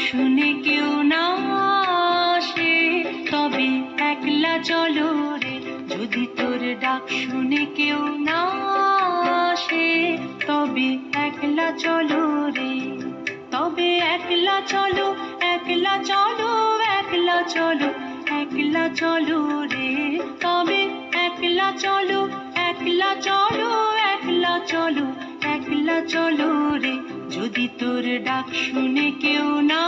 শুনে কেউ না আসে, তবে একলা চলো রে। যদি তোর ডাক শুনে কেউ না আসে, তবে একলা চলো রে। তবে একলা চলো, একলা চলো, একলা চলো, একলা চলো রে। তবে একলা চলো, একলা চলো, একলা চলো, একলা চলো রে। যদি তোর ডাক শুনে কেউ না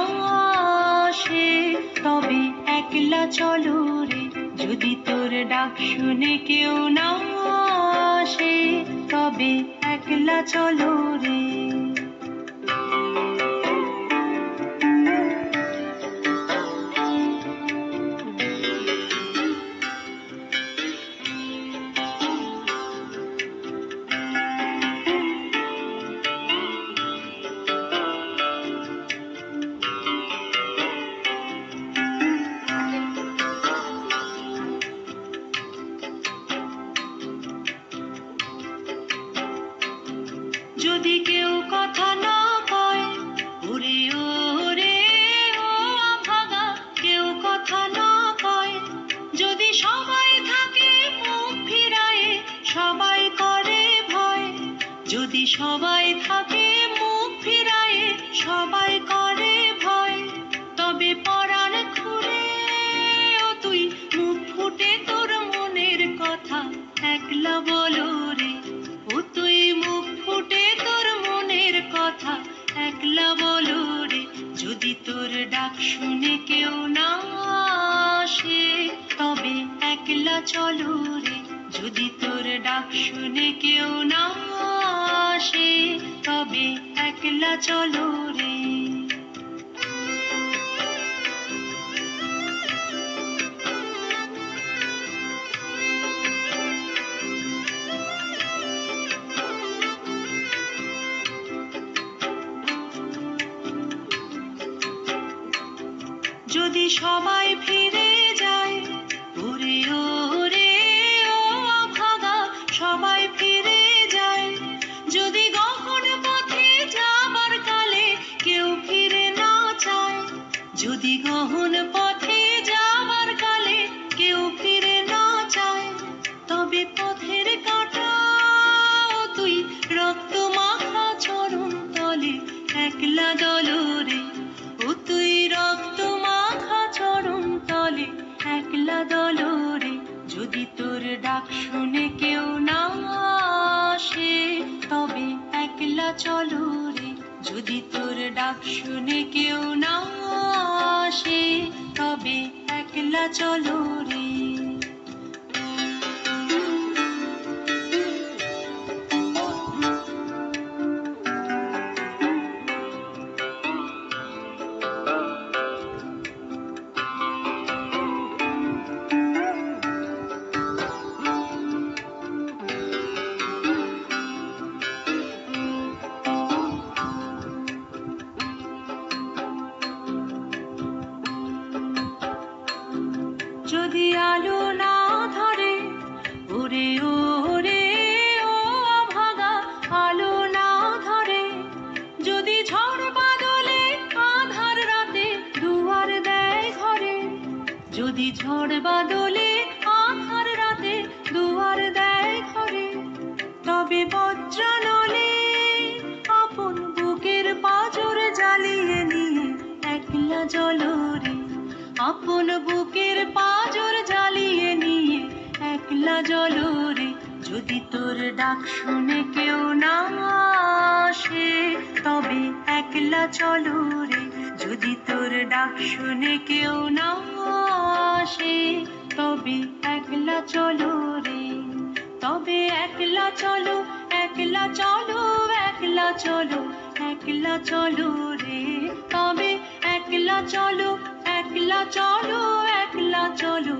আসে, তবে একলা চলো রে। যদি তোর ডাক শুনে কেউ না আসে, তবে একলা চলো রে। যদি কেউ কথা না কয়, ওরে ওরে ও ভাগা, কেউ কথা না কয়। যদি সবাই থাকে মুখ ফিরায়ে, সবাই করে ভয়। যদি সবাই থাকে মুখ ফিরায়ে, সবাই করে ভয়। তবে পরাণ খুলে ও তুই মুখ ফুটে তোর মনের কথা একলা বলো রে। ও তুই মুখ ফুটে তোর মনের কথা একলা বলো রে। যদি তোর ডাক শুনে কেউ না আসে, তবে একলা চলো রে। যদি তোর ডাক শুনে কেউ না আসে, তবে একলা চলো রে। যদি সবাই ফিরে যায়, ওরে ওরে ও ভাগা, সবাই ফিরে যায়। যদি গহন পথে যাবার কালে কেউ ফিরে না চায়, যদি গহন পথে যাবার কালে কেউ ফিরে না চায়, তবে পথের কাঁটা ও তুই রক্ত মাখা চরণ তলে একলা দলো রে। ও তুই রক্ত মাখা চরণ তলে একলা দলো রে। যদি তোর ডাক শুনে কেউ না আসে, তবে একলা চলো রে। যদি তোর ডাক শুনে কেউ না আসে, তবে একলা চলো রে। যদি আলো না ধরে, ওরে ওরে ও ভাগা, আলো না ধরে। যদি ঝড় বাদলে আধার রাতে দুয়ার দেয় ঘরে। যদি ঝড় বাদলে আধার রাতে দুয়ার দেয় ঘরে, তবে বজ্রানলে আপন বুকের পাঁজর জ্বালিয়ে নিয়ে একলা জ্বলো রে। আপন বুকের পাঁজর জ্বালিয়ে নিয়ে একলা জ্বলো রে। যদি তোর ডাক শুনে কেউ না আসে, তবে একলা চলো রে। যদি তোর ডাক শুনে কেউ না আসে, তবে একলা চলো রে। তবে একলা চলো, একলা চলো, একলা চলো, একলা চলো রে। তবে একলা চলো, একলা চলো, একলা চলো,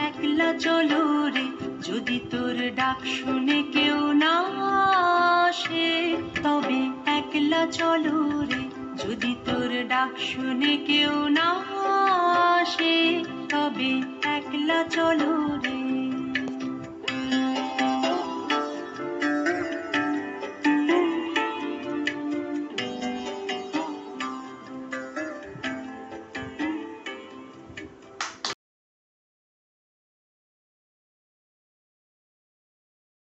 একলা চলো রে। যদি তোর ডাক শুনে কেউ না আসে, তবে একলা চলো রে। যদি তোর ডাক শুনে কেউ না আসে, তবে একলা চলো রে।